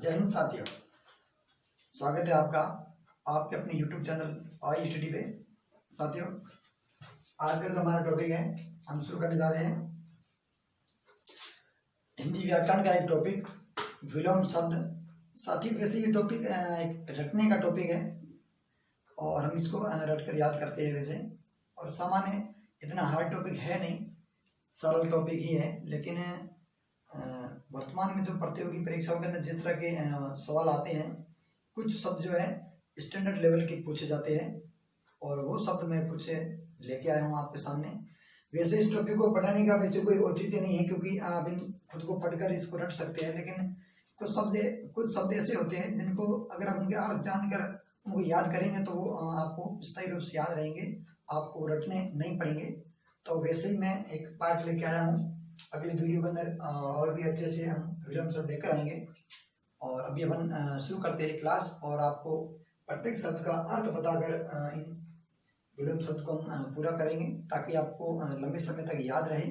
जय हिंद साथियों, स्वागत है आपका आपके अपने YouTube चैनल आई स्टडी पे। साथियों, आज का जो हमारा टॉपिक है हम शुरू करने जा रहे हैं हिंदी व्याकरण का एक टॉपिक, विलोम शब्द। साथियों, वैसे ये टॉपिक एक रटने का टॉपिक है और हम इसको रट कर याद करते हैं वैसे, और सामान्य इतना हार्ड टॉपिक है नहीं, सरल टॉपिक ही है। लेकिन वर्तमान में जो प्रतियोगी परीक्षाओं के अंदर जिस तरह के सवाल आते हैं, कुछ शब्द जो है स्टैंडर्ड लेवल के पूछे जाते हैं और वो शब्द मैं कुछ लेके आया हूँ आपके सामने। वैसे इस टॉपिक को पढ़ाने का वैसे कोई औचित्य नहीं है, क्योंकि आप खुद को पढ़कर इसको रट सकते हैं, लेकिन कुछ शब्द ऐसे होते हैं जिनको अगर आप उनके अर्थ जानकर उनको याद करेंगे तो वो आपको स्थायी रूप से याद रहेंगे, आपको रटने नहीं पड़ेंगे। तो वैसे ही मैं एक पार्ट लेके आया हूँ। अगले वीडियो के अंदर और भी अच्छे से हम वीडियो में सब लेकर आएंगे। और अभी अपन शुरू करते हैं क्लास, और आपको प्रत्येक शब्द का अर्थ बताकर इन वीडियो में शब्द को हम पूरा करेंगे ताकि आपको लंबे समय तक याद रहे।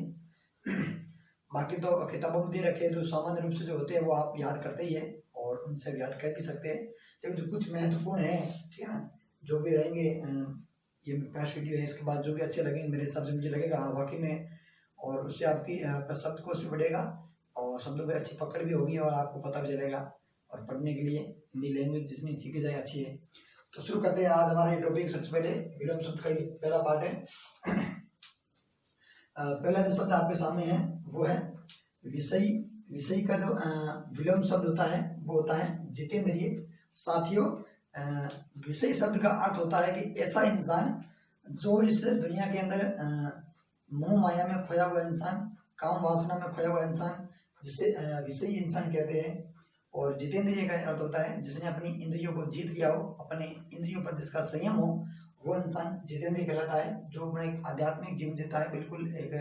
बाकी तो किताबों में दे रखे हैं जो सामान्य रूप से जो होते हैं वो आप याद करते ही है और उनसे याद कर भी सकते हैं, लेकिन जो कुछ महत्वपूर्ण है, ठीक है, जो भी रहेंगे, ये फर्स्ट वीडियो है, इसके बाद जो भी अच्छे लगेंगे मेरे हिसाब से मुझे लगेगा वाकई में, और उससे आपकी शब्दकोश भी बढ़ेगा और शब्दों की अच्छी पकड़ भी होगी और आपको पता भी चलेगा। और पढ़ने के लिए हिंदी लैंग्वेज जितनी सीखी जाए अच्छी है। तो शुरू करते हैं आज हमारा ये टॉपिक। सबसे पहले विलोम शब्द का पहला पार्ट है। पहला जो शब्द आपके सामने है वो है विषयी। विषयी का जो विलोम शब्द होता है वो होता है जितेंद्रिय। साथियों, विषय शब्द का अर्थ होता है कि ऐसा इंसान जो इस दुनिया के अंदर मोह माया में खोया हुआ इंसान, काम वासना में खोया हुआ इंसान, जिसे विषयी इंसान कहते हैं। और जितेंद्रिय का अर्थ होता है जिसने अपनी इंद्रियों को जीत लिया हो, अपने इंद्रियों पर जिसका संयम हो, वो इंसान जितेंद्रिय कहलाता है। जो अपना एक आध्यात्मिक जीवन जीता है, बिल्कुल एक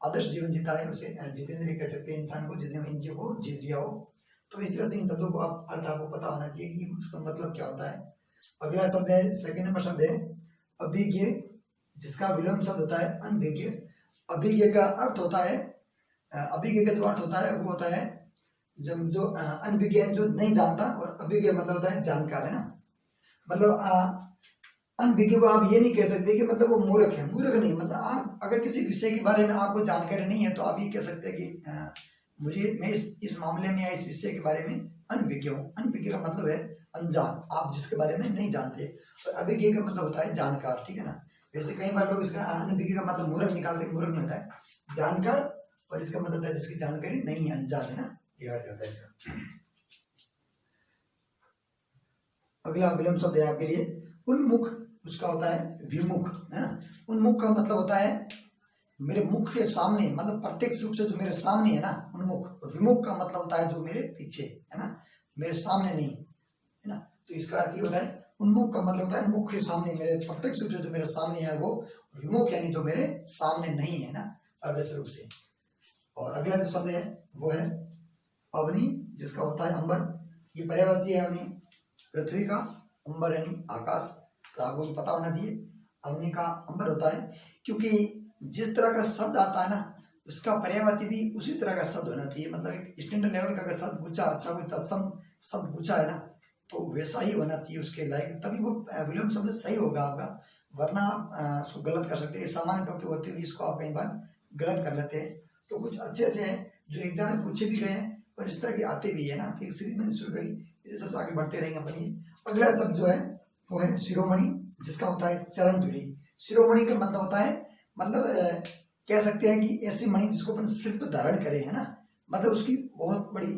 आदर्श जीवन जीता है, उसे जितेंद्रिय कह सकते हैं, इंसान को जिसने इंद्रियों को जीत लिया हो। तो इस तरह से इन शब्दों को अर्थ आपको पता होना चाहिए कि उसका मतलब क्या होता है। अगला शब्द है, सेकंड नंबर शब्द है अभिज्ञ, जिसका विलोम शब्द होता है अनभिज्ञ। अभिज्ञ का अर्थ होता है, अभिज्ञ का जो अर्थ होता है वो होता है जो अनभिज्ञ जो नहीं जानता, और अभिज्ञ मतलब होता है जानकार, है ना। मतलब अनभिज्ञ को आप ये नहीं कह सकते कि मतलब वो मूर्ख है, मूर्ख नहीं। मतलब आप अगर किसी विषय के बारे में आपको जानकारी नहीं है तो आप ये कह सकते हैं कि मैं इस मामले में या इस विषय के बारे में अनभिज्ञ हूँ। अनभिज्ञ का मतलब है अनजान, आप जिसके बारे में नहीं जानते। और अभिज्ञ का मतलब होता है जानकार, ठीक है ना। वैसे कई बार लोग इसका अनभिज्ञ का मतलब मूर्ख निकालते हैं, मूर्ख नहीं होता है, जानकार, और इसका मतलब होता है जिसकी जानकारी नहीं है, अनजान, है ना, ये अर्थ होता है। अगला विलोम शब्द है आपके लिए उन्मुख, उसका होता है विमुख, है ना। उन्मुख का मतलब होता है मेरे मुख के सामने, मतलब प्रत्यक्ष रूप से जो मेरे सामने है ना, उन्मुख। विमुख का मतलब होता है जो मेरे पीछे, है ना, मेरे सामने नहीं, है ना। तो इसका अर्थ ये होता है, उन्मुख का मतलब होता है मुख के सामने, मेरे प्रत्यक्ष रूप से जो मेरे सामने है वो विमुख, यानी जो मेरे सामने नहीं है ना, अवश्य रूप से। और अगला जो शब्द है वो है अवनी, जिसका होता है अंबर। ये पर्यायवाची है अवनी, पृथ्वी का, अंबर यानी आकाश। तो आपको पता होना चाहिए अवनी का अंबर होता है, क्योंकि जिस तरह का शब्द आता है ना उसका पर्यायवाची भी उसी तरह का शब्द होना चाहिए। मतलब एक स्टैंडर्ड लेवल का अगर शब्द गुच्छा, अच्छा कोई तत्सम शब्द गुच्छा है ना, तो वैसा ही होना चाहिए उसके लायक, तभी वो विलोम शब्द सही होगा आपका। वरना आप उसको गलत कर सकते हैं। सामान्य टॉपिक होते हुए इसको आप कई बार गलत कर लेते हैं। तो कुछ अच्छे अच्छे हैं जो एग्जाम में पूछे भी गए हैं और इस तरह के आते भी है ना। तो एक सीरीज मैंने शुरू करी, इसे सबसे आगे बढ़ते रहेंगे अपन। अगला शब्द जो है वो है शिरोमणि, जिसका होता है चरण धुली। शिरोमणि का मतलब होता है, मतलब कह सकते हैं कि ऐसी मणि जिसको अपन सिर पर धारण करें, है ना, मतलब उसकी बहुत बड़ी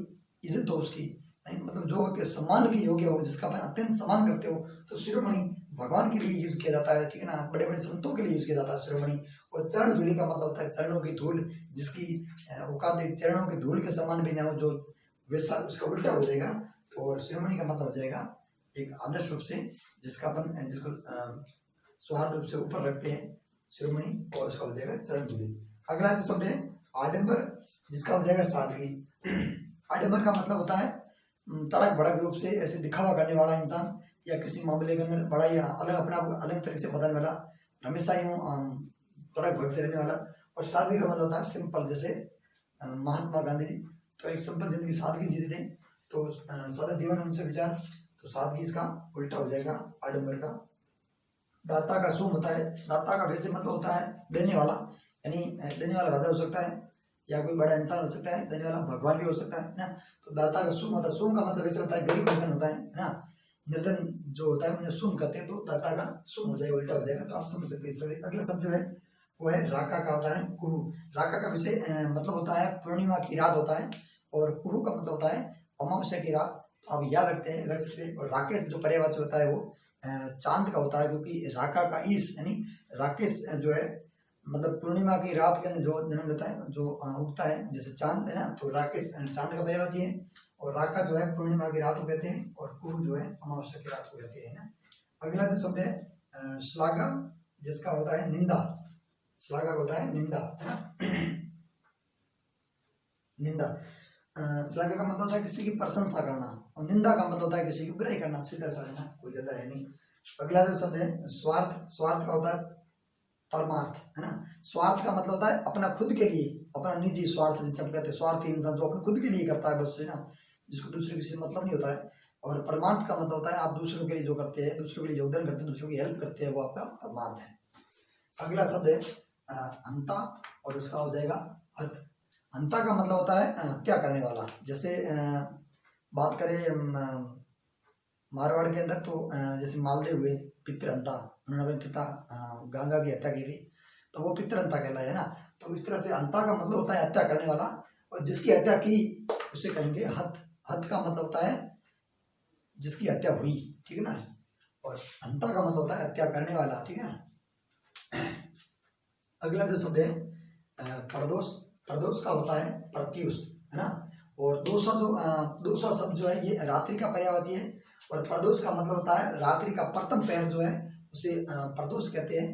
इज्जत हो उसकी, मतलब जो सम्मान के योग्य हो, जिसका अपन अत्यंत सम्मान करते हो। तो शिरोमणि भगवान के लिए यूज किया जाता है, ठीक है ना, बड़े बड़े संतों के लिए यूज किया जाता है शिरोमणि। और चरण धूलि का मतलब होता है चरणों की धूल, जिसकी औकात चरणों की धूल के समान भी ना हो, जो वैसा उसका उल्टा हो जाएगा। और शिरोमणि का मतलब हो जाएगा एक आदर्श रूप से जिसका अपन जिसको सौहार्द रूप से ऊपर रखते हैं, शिरोमणि, और उसका हो जाएगा चरण धूलि। अगला जो शब्द है आडंबर, जिसका हो जाएगा सादगी। आडंबर का मतलब होता है तड़क भड़क रूप से ऐसे दिखावा करने वाला इंसान, या किसी मामले के अंदर बड़ा ही अलग, अपने आप को अलग तरीके से बदलने वाला, हमेशा ही तड़क भड़क से रहने वाला। और सादगी का मतलब होता है सिंपल, जैसे महात्मा गांधी जी तो एक सिंपल जिंदगी सादगी जीते थे, तो सादा जीवन उनसे विचार, तो सादगी इसका उल्टा हो जाएगा आडंबर का। दाता का सुम होता है, दाता का वैसे मतलब होता है देने वाला, यानी देने वाला राजा हो सकता है या कोई बड़ा इंसान हो सकता है, देने वाला भगवान भी हो सकता है ना। तो दाता का सुम होता है, सुम का मतलब वैसे होता है गरीब इंसान होता है ना, निर्धन जो होता है उन्हें सुम कहते हैं, तो दाता का सुम हो जाएगा, उल्टा हो जाएगा। तो आप समझ सकते हैं इस तरह। अगला शब्द जो है वो है राका का होता है कुहू। राका का विषय मतलब होता है पूर्णिमा की रात होता है, और कुहू का मतलब होता है अमावस्या की रात। तो आप याद रख सकते हैं। और राकेश जो पर्यायवाची होता है वो चांद का होता है, क्योंकि राका का ईश यानी राकेश जो है मतलब पूर्णिमा की रात के अंदर जो जन्म लेता है, जो उगता है जैसे चांद है ना, तो राकेश चांद का पर्यायवाची है। और राका जो है पूर्णिमा की रात को कहते हैं, और कुहू जो है अमावस्या की रात को कहते हैं ना। अगला जो शब्द है श्लाघा, जिसका होता है निंदा। श्लाघा होता है निंदा है ना। निंदा, श्लाघा का मतलब होता है किसी की प्रशंसा करना, और निंदा का मतलब होता है किसी की बुराई करना, सीधा सा है ना, कोई ज्यादा है नहीं। अगला जो शब्द है स्वार्थ। स्वार्थ का होता है परमार्थ है ना। स्वार्थ का मतलब होता है अपना खुद के लिए, अपना निजी स्वार्थ जिसे हम कहते हैं। स्वार्थी इंसान जो अपने खुद के लिए करता है बस, है ना, जिसको दूसरे किसी से मतलब नहीं होता है। और परमार्थ का मतलब होता है आप दूसरों के लिए जो करते हैं, दूसरों के लिए योगदान करते हैं, दूसरों की हेल्प करते हैं, वो आपका परमार्थ है। अगला शब्द है हंता, और उसका हो जाएगा हत। हंता का मतलब होता है हत्या करने वाला। जैसे बात करें मारवाड़ के अंदर, तो जैसे मालदेव हुए पितृहंता, उन्होंने अपने पिता गंगा की हत्या की थी, तो वो पितृहंता कहलाए है ना। तो इस तरह से हंता का मतलब होता है हत्या करने वाला, और जिसकी हत्या की उसे कहेंगे हत। हत का मतलब होता है जिसकी हत्या हुई, ठीक है ना। और हंता का मतलब होता है हत्या करने वाला, ठीक है ना। अगला जो शब्द है प्रदोष। प्रदोष का होता है प्रत्युष है ना। और दूसरा शब्द जो है ये रात्रि का पर्यायवाची है, और प्रदोष का मतलब होता है रात्रि का प्रथम पहर जो है उसे प्रदोष कहते हैं।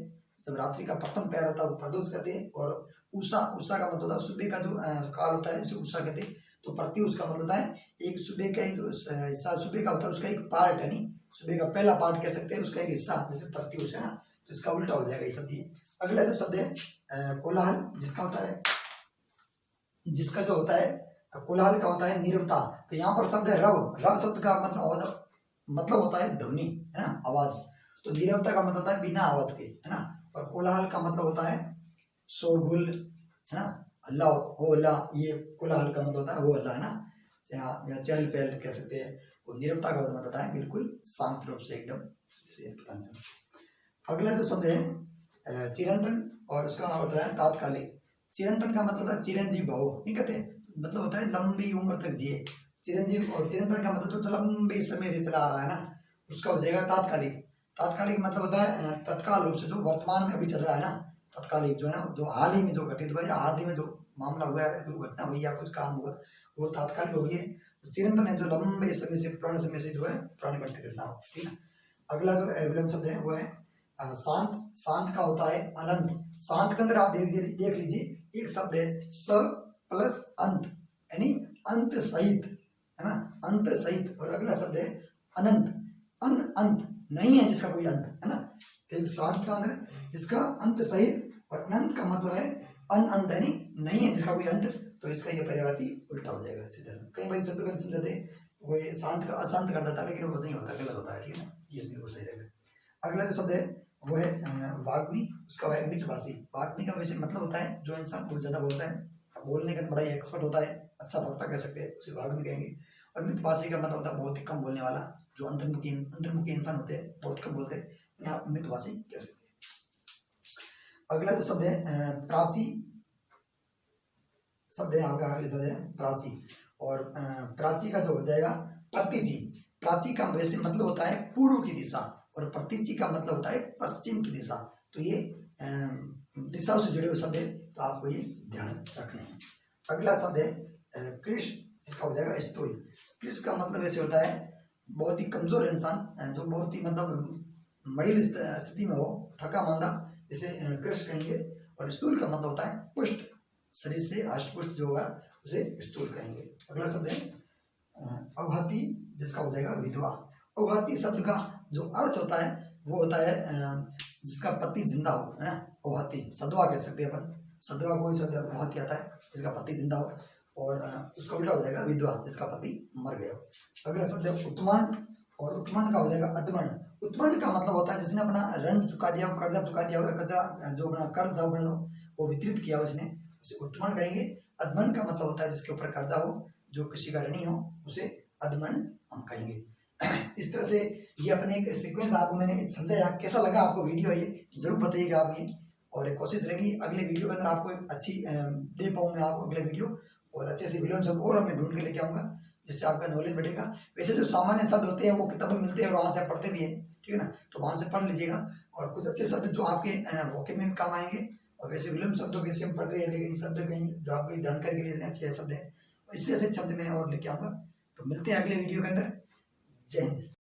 जब रात्रि का प्रथम पहर होता है वो प्रदोष कहते हैं। और उषा, उषा का मतलब होता है सुबह का जो काल होता है उसे उषा कहते हैं। तो प्रत्युष का मतलब होता है एक सुबह का एक हिस्सा, सुबह का होता है उसका एक पार्ट, यानी सुबह का पहला पार्ट कह सकते हैं, उसका एक हिस्सा, जैसे प्रत्युष है ना। तो इसका उल्टा हो जाएगा ये शब्द। अगला जो शब्द है कोलाहल, जिसका जो होता है कोलाहल का होता है नीरवता। तो यहाँ पर शब्द है रव। रव शब्द का मतलब होता है ध्वनि है ना, आवाज। तो नीरवता का मतलब होता है बिना आवाज के है ना। और कोलाहल का मतलब होता है शोरगुल है ना, हल्ला हो हल्ला, ये कोलाहल का मतलब होता है वो हल्ला है ना, या चहल पहल कह सकते हैं। और नीरवता का मतलब होता है बिल्कुल शांत रूप से एकदम। अगला जो शब्द है चिरंतन, और उसका होता है तात्कालिक। चिरंतन का मतलब होता है चिरंजीव भव, नहीं कहते, मतलब होता है लंबी उम्र तक जिए चिरंजीव। और चिरंतन का मतलब तो लंबे समय से चला आ रहा है ना, उसका हो जाएगा तात्कालिक। तात्कालिक मतलब होता है तत्काल रूप से, जो वर्तमान में अभी चल रहा है ना। तात्कालिक जो है ना, जो हाल ही में जो घटित हुआ या हाल ही में जो मामला हुआ है, दुर्घटना हुई या कुछ काम हुआ, वो तात्कालिक हो गई है। चिरंतन है जो लंबे समय से, पुराने समय से जो है पुरानी घटना घटना हो, ठीक है। अगला जो एवलम शब्द है वो है शांत। शांत का होता है अनंत। शांत के अंदर आप देख लीजिए एक शब्द है स प्लस अंत, यानी अंत सहित है ना, अंत सहित। और अगला शब्द है अनंत। अंत नहीं है जिसका कोई अंत है ना। तो शांत का अंदर जिसका अंत सहित, और अनंत का मतलब है अनंत, यानी नहीं है जिसका कोई अंत। तो इसका ये पर्यायवाची उल्टा हो जाएगा सीधा। कई बार शब्द का समझाते वो ये शांत का अशांत कर देता है, लेकिन वो नहीं होता, गलत होता है, ठीक है ना, ये बिल्कुल सही रहेगा। अगला जो शब्द है वो है वाग्मी, उसका है मितभाषी। वाग्मी का वैसे मतलब होता है जो इंसान बहुत ज्यादा बोलता है, बोलने का बड़ा ही एक्सपर्ट होता है, अच्छा वक्ता कह सकते हैं, उसे वाग्मी कहेंगे। और मितभाषी का मतलब होता है बहुत ही कम बोलने वाला, जो अंतर्मुखी इंसान होते हैं, बहुत कम बोलते हैं, उन्हें आप मितभाषी कह सकते हैं। अगला जो शब्द है प्राची शब्द है आपका, अगले शब्द है प्राची। और प्राची का जो हो जाएगा प्रतीची। प्राची का वैसे मतलब होता है पूर्व की दिशा, और प्रतीची का मतलब होता है पश्चिम की दिशा। तो ये दिशाओं से जुड़े हुए शब्द है, तो आपको ये ध्यान रखने हैं। अगला शब्द है कृष, जिसका हो जाएगा स्थूल। कृष का मतलब ऐसे होता है बहुत ही कमजोर इंसान, जो बहुत ही मतलब मरील स्थिति में हो, थका मांदा, जैसे कृष कहेंगे। और स्थूल का मतलब होता है पुष्ट, शरीर से अष्टपुष्ट जो होगा उसे स्थूल कहेंगे। अगला शब्द है अवहति, जिसका हो जाएगा विधवा। अवहति शब्द का जो अर्थ होता है वो होता है जिसका पति जिंदा हो, है ना, अवहति। सदवा कह सकते हैं अपन, सदवा कोई शब्द अवहति आता है जिसका पति जिंदा हो। और उसका उल्टा हो जाएगा विधवा, जिसका पति मर गया। अगला शब्द है उत्मंड, और उत्मंड का हो जाएगा अधमंड। उत्मंड का मतलब होता है जिसने अपना ऋण चुका दिया हो, कर्जा चुका दिया हो, कर्जा जो अपना कर्ज था वो वितरित किया हो उसने, उसे उत्मंड कहेंगे। अधमंड का मतलब होता है जिसके ऊपर कर्जा हो, जो किसी का ऋणी हो, उसे अधमंड हम कहेंगे। इस तरह से ये अपने एक सीक्वेंस आपको मैंने समझाया। कैसा लगा आपको वीडियो ये जरूर बताइएगा आप ये, और कोशिश रहेगी अगले वीडियो के अंदर आपको एक अच्छी दे पाऊँ मैं आपको अगले वीडियो, और अच्छे से वीडियो सब और मैं ढूंढ के लेके आऊँगा, जिससे आपका नॉलेज बढ़ेगा। वैसे जो सामान्य शब्द होते हैं वो किताबें मिलते हैं और वहाँ से आप पढ़ते भी हैं, ठीक है ना, तो वहाँ से पढ़ लीजिएगा। और कुछ अच्छे शब्द जो आपके वोकेब में काम आएंगे, और वैसे विलोम शब्दों वैसे हम पढ़ रहे हैं, लेकिन ये शब्द कहीं जो आपकी जानकारी के लिए अच्छे शब्द हैं, इससे ऐसे शब्द मैं और लेके आऊँगा। तो मिलते हैं अगले वीडियो के अंदर। जय हिंद।